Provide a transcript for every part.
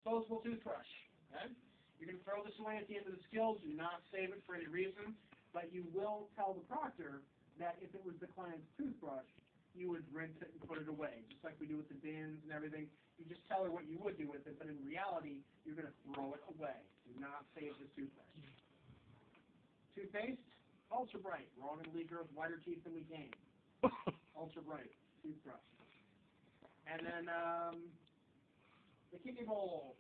disposable toothbrush. Okay? You're going to throw this away at the end of the skill. Do not save it for any reason, but you will tell the proctor that if it was the client's toothbrush, you would rinse it and put it away, just like we do with the bins and everything. You just tell her what you would do with it, but in reality, you're going to throw it away. Do not save the toothbrush. Toothpaste, Ultra Bright. We're all going to leave here with whiter teeth than we came. Ultra Bright toothbrush. And then the kidney bowl.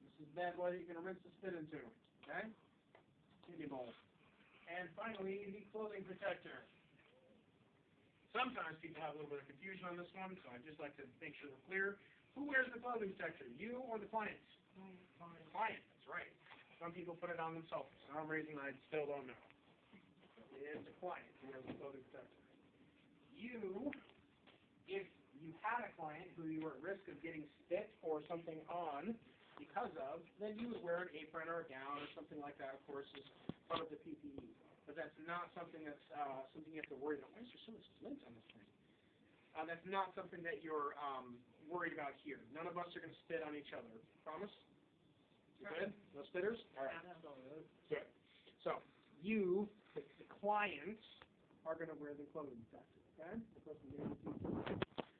This is the bad boy that you're going to rinse the spit into. Okay? Kidney bowl. And finally, the clothing protector. Sometimes people have a little bit of confusion on this one, so I'd just like to make sure we're clear. Who wears the clothing protector, you or the client? The client, that's right. Some people put it on themselves. For some reason, I still don't know. It's the client who wears the clothing protector. You, if you had a client who you were at risk of getting spit or something on because of, then you would wear an apron or a gown or something like that, of course, as part of the PPE. But that's not something that's something you have to worry about. Why is there so much lint on this thing? That's not something that you're worried about here. None of us are going to spit on each other. Promise? You good? No spitters? All right. Good. So, you, the clients, are going to wear the clothing protector. Okay?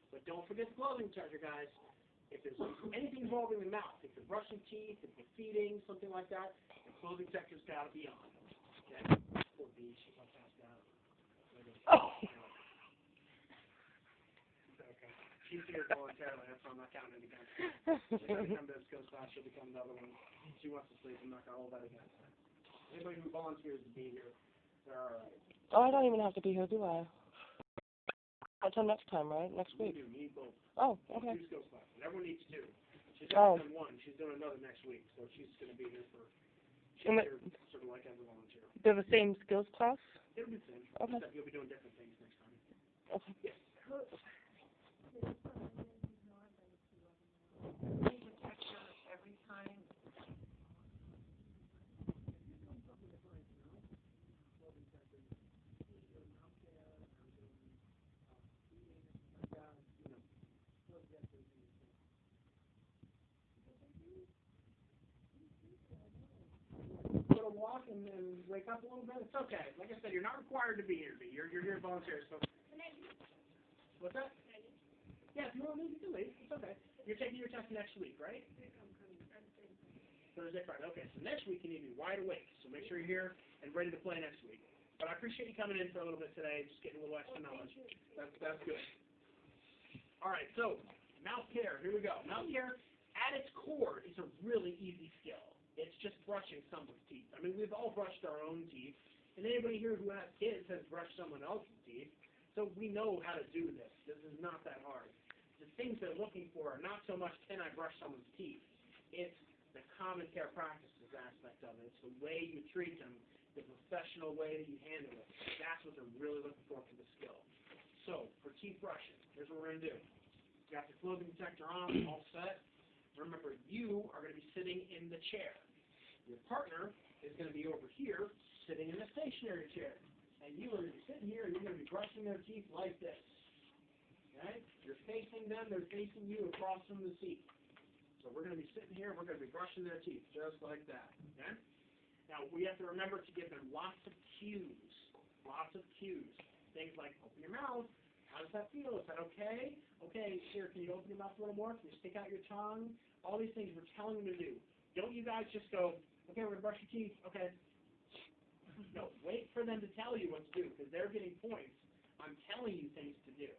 But don't forget the clothing protector, guys. If there's anything involving the mouth, if you're brushing teeth, if you're feeding, something like that, the clothing protector's got to be on. Okay? Poor bee, she's not passed out. Oh. Okay. She's here voluntarily, that's why I'm not counting it again. She's going to come to the skills class, she'll become another one. She wants to sleep, I'm not going to hold that against her. Anybody who volunteers to be here, they're alright. Oh, I don't even have to be here, do I? Until next time, right? Next week. You do, you need both. Oh, okay. Two skills classes. Everyone needs two. She's Oh. done one, she's doing another next week, so she's going to be here for, And here sort of like as a volunteer. they're the same skills class? It'll be the same, Okay. except you'll be doing different things next time. Okay. Yes. Every time. Little walk and wake up a little bit. It's okay. Like I said, you're not required to be here. You're here to volunteer. So. What's that? Yeah, if you want to leave, you can leave. It's okay. You're taking your test next week, right? Thursday, Friday. Okay, so next week you need to be wide awake. So make sure you're here and ready to play next week. But I appreciate you coming in for a little bit today, just getting a little extra knowledge. That's good. All right, so mouth care. Here we go. Mouth care, at its core, is a really easy skill. It's just brushing someone's teeth. I mean, we've all brushed our own teeth, and anybody here who has kids has brushed someone else's teeth. So we know how to do this. This is not that hard. The things they're looking for are not so much can I brush someone's teeth. It's the common care practices aspect of it. It's the way you treat them, the professional way that you handle it. That's what they're really looking for the skill. So for teeth brushing, here's what we're going to do. You got the clothing protector on, all set. Remember, you are going to be sitting in the chair. Your partner is going to be over here, sitting in the stationary chair. And you are going to be sitting here, and you're going to be brushing their teeth like this. Okay? You're facing them, they're facing you across from the seat. So we're going to be sitting here, we're going to be brushing their teeth, just like that. Okay? Now, we have to remember to give them lots of cues. Lots of cues. Things like, open your mouth. How does that feel? Is that okay? Okay, here, can you open your mouth a little more? Can you stick out your tongue? All these things we're telling them to do. Don't you guys just go, okay, we're going to brush your teeth. Okay. No, wait for them to tell you what to do, because they're getting points on telling you things to do.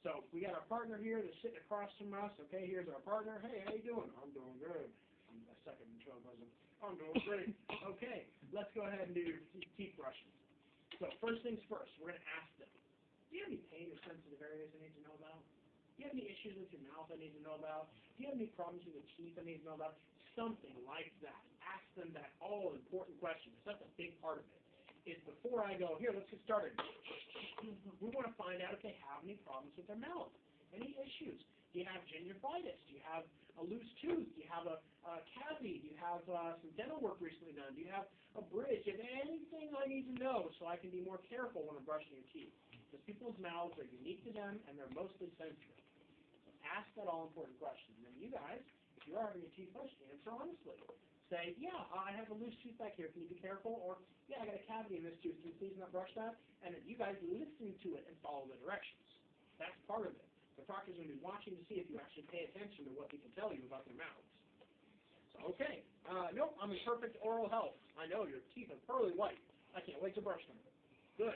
So we got our partner here that's sitting across from us. Okay, here's our partner. Hey, how you doing? I'm doing good. I'm a second intro person. I'm doing great. Okay, let's go ahead and do your teeth brushing. So first things first, we're going to ask them, do you have any pain or sensitive areas I need to know about? Do you have any issues with your mouth I need to know about? Do you have any problems with your teeth I need to know about? Something like that. Ask them that all-important question, because that's a big part of it. Is before I go, here, let's get started. We want to find out if they have any problems with their mouth, any issues. Do you have gingivitis? Do you have a loose tooth? Do you have a cavity? Do you have some dental work recently done? Do you have a bridge? And anything I need to know so I can be more careful when I'm brushing your teeth. Because people's mouths are unique to them, and they're mostly sensitive. So ask that all-important question. And then you guys, if you you're having a toothbrush, answer honestly. Say, yeah, I have a loose tooth back here. Can you be careful? Or, yeah, I got a cavity in this tooth. Can you please not brush that? And you guys listen to it and follow the directions. That's part of it. The proctor's going to be watching to see if you actually pay attention to what he can tell you about their mouths. So, okay. Nope, I'm in perfect oral health. I know your teeth are pearly white. I can't wait to brush them. Good.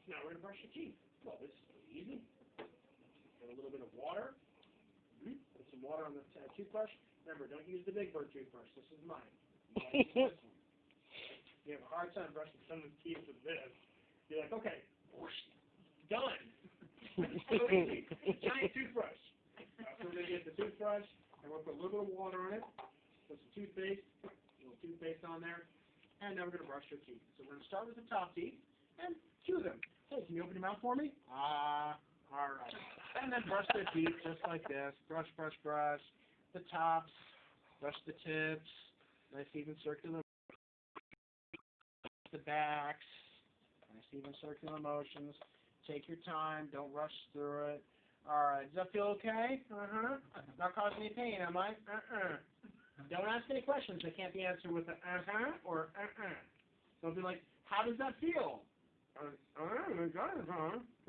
Now we're going to brush your teeth. Well, this is pretty easy. Get a little bit of water. Put some water on the toothbrush. Remember, don't use the Big Bird toothbrush. This is mine. You use this one. You have a hard time brushing someone's teeth with this. You're like, okay, whoosh, done. So easy. Giant toothbrush. So we're going to get the toothbrush, and we'll put a little bit of water on it. Put some toothpaste. A little toothpaste on there. And now we're going to brush your teeth. So we're going to start with the top teeth and chew them. Hey, can you open your mouth for me? All right. And then brush the teeth just like this. Brush, brush, brush. The tops, brush the tips, nice even circular, the backs, nice even circular motions. Take your time, don't rush through it. All right, does that feel okay? Not causing any pain, am I? Don't ask any questions that can't be answered with a or Don't be like, how does that feel? Because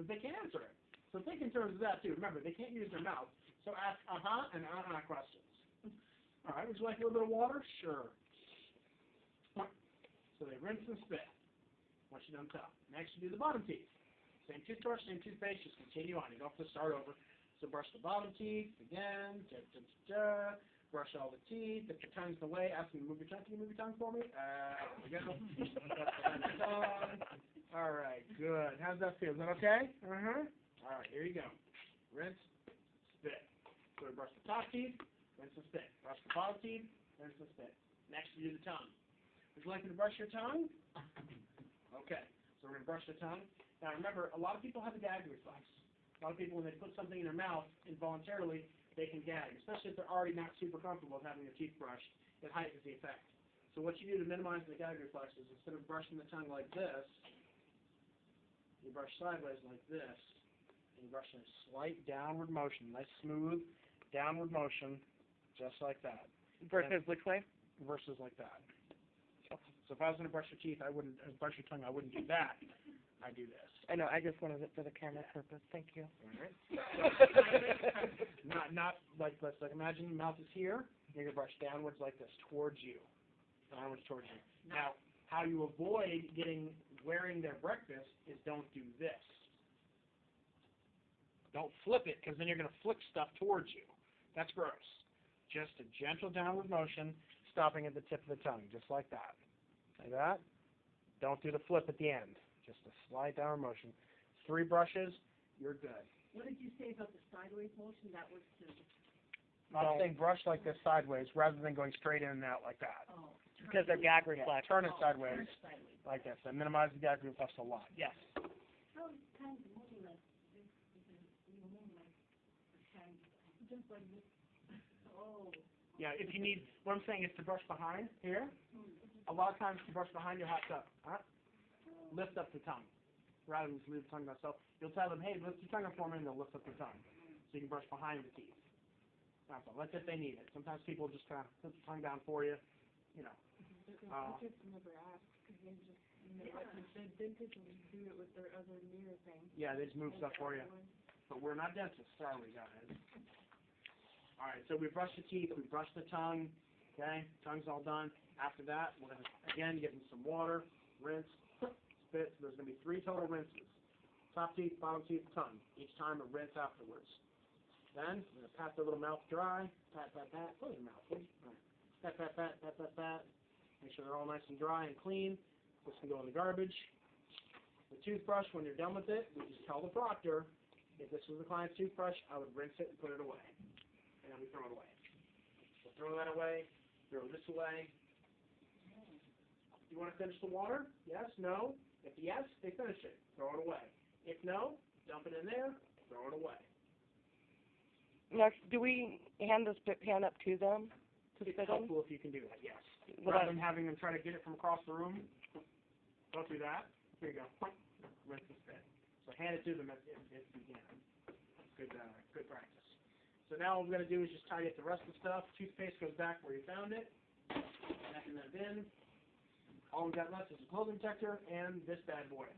they can't answer it. So think in terms of that too. Remember, they can't use their mouth. So ask and questions. All right, would you like a little bit of water? Sure. So they rinse and spit once you're done top. Next, you do the bottom teeth. Same toothbrush, same toothpaste, just continue on. You don't have to start over. So brush the bottom teeth again. Brush all the teeth. If your tongue's in the way, ask me to move your tongue. Can you move your tongue for me? There we go. All right, good. How's that feel? Is that okay? All right, here you go. Rinse, spit. So we brush the top teeth, rinse and spit. Brush the bottom teeth, rinse and spit. Next, you do the tongue. Would you like me to brush your tongue? Okay, so we're going to brush the tongue. Now remember, a lot of people have a gag reflex. A lot of people, when they put something in their mouth involuntarily, they can gag, especially if they're already not super comfortable with having a teeth brush. It heightens the effect. So what you do to minimize the gag reflex is instead of brushing the tongue like this, you brush sideways like this. And brush in a slight downward motion, nice smooth downward motion, just like that. Versus which way? Versus like that. So if I was going to brush your teeth, I wouldn't brush your tongue. I wouldn't do that. I do this. I know. I just wanted it for the camera purpose. Thank you. All right. Not like this. Like imagine your mouth is here. You're going to brush downwards like this towards you. Downwards towards you. Now, how you avoid wearing their breakfast is don't do this. Don't flip it, because then you're going to flick stuff towards you. That's gross. Just a gentle downward motion, stopping at the tip of the tongue, just like that. Like that. Don't do the flip at the end. Just a slight downward motion. 3 brushes, you're good. What did you say about the sideways motion? That was to... I'm saying brush like this sideways, rather than going straight in and out like that. Oh, Because they're gag reflex. Turn it sideways, turn it sideways. like this. That minimizes the gag reflex a lot. Yes. How is kind of moving like this? You move like kind of just like this. Oh. Yeah, if you need, what I'm saying is to brush behind here. A lot of times to brush behind, you'll have to lift up the tongue, rather than just leave the tongue by itself. You'll tell them, hey, lift your tongue up for me, and they'll lift up their tongue. So you can brush behind the teeth. That's all. That's if they need it. Sometimes people just kind of put the tongue down for you, you know. I just never asked, because they just, like you said, dentists will do it with their other mirror thing. Yeah, they just move stuff for you. But we're not dentists, are we, guys? All right, so we brushed the teeth, we brushed the tongue, okay? Tongue's all done. After that, we're going to, again, get in some water, rinse, spit. So there's going to be 3 total rinses. Top teeth, bottom teeth, tongue. Each time a rinse afterwards. Then, we're going to pat their little mouth dry. Pat, pat, pat. Close your mouth, please. All right. Pat, pat, pat, pat, pat, pat. Make sure they're all nice and dry and clean. This can go in the garbage. The toothbrush, when you're done with it, we just tell the proctor, if this was the client's toothbrush, I would rinse it and put it away. And then we throw it away. So throw that away. Throw this away. You want to finish the water? Yes? No? If yes, they finish it. Throw it away. If no, dump it in there. Throw it away. Now, do we hand the spit pan up to them to It's spit in? helpful if you can do that, yes. Would Rather I- than having them try to get it from across the room, don't do that. Here you go. Rinse and spit. So hand it to them if you can. Good practice. So now what we're going to do is just tidy up the rest of the stuff. Toothpaste goes back where you found it. Back in that bin. All we've got left is a clothing protector and this bad boy.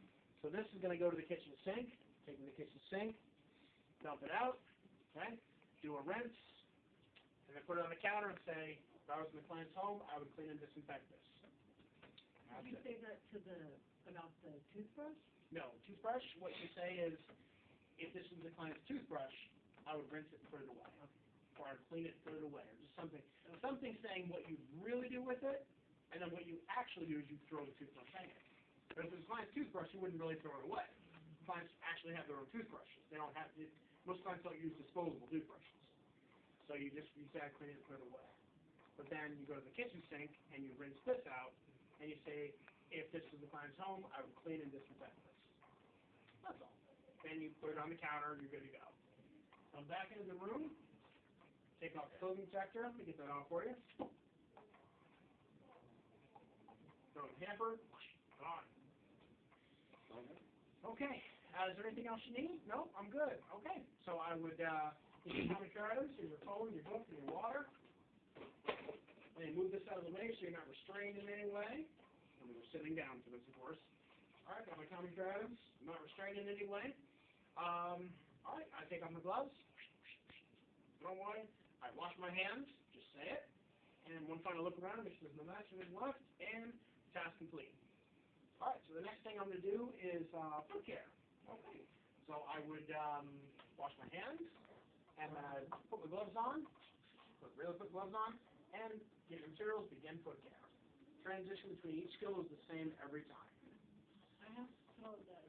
So this is going to go to the kitchen sink. Take it to the kitchen sink. Dump it out. Okay. Do a rinse. And then put it on the counter and say, if I was in the client's home, I would clean and disinfect this. Did you say that to about the toothbrush? No, toothbrush, what you say is, if this was the client's toothbrush, I would rinse it and put it away. Or I'd clean it and put it away. Or just something saying what you really do with it, and then what you actually do is you throw the toothbrush in it. But if it was a client's toothbrush, you wouldn't really throw it away. Clients actually have their own toothbrushes. They don't have, most clients don't use disposable toothbrushes. So you say, clean it and put it away. But then you go to the kitchen sink, and you rinse this out, and you say, if this was the client's home, I would clean and disinfect this. That's all. Then you put it on the counter, you're good to go. Come back into the room, take off the clothing protector, let me get that off for you. Throw it in the hamper, gone. Okay, is there anything else you need? No, I'm good. Okay, so I would, get your comic items, your phone, your book, and your water. And move this out of the way so you're not restrained in any way. And we're sitting down for this, of course. All right, got my comic items. I'm not restrained in any way. All right, I take off my gloves. Throw them away. I wash my hands. Just say it. And one final look around, make sure there's no matching left, and task complete. All right, so the next thing I'm going to do is foot care. Okay. So I would wash my hands, and then I put my gloves on, put gloves on, and get your materials, begin foot care. Transition between each skill is the same every time. I have to know that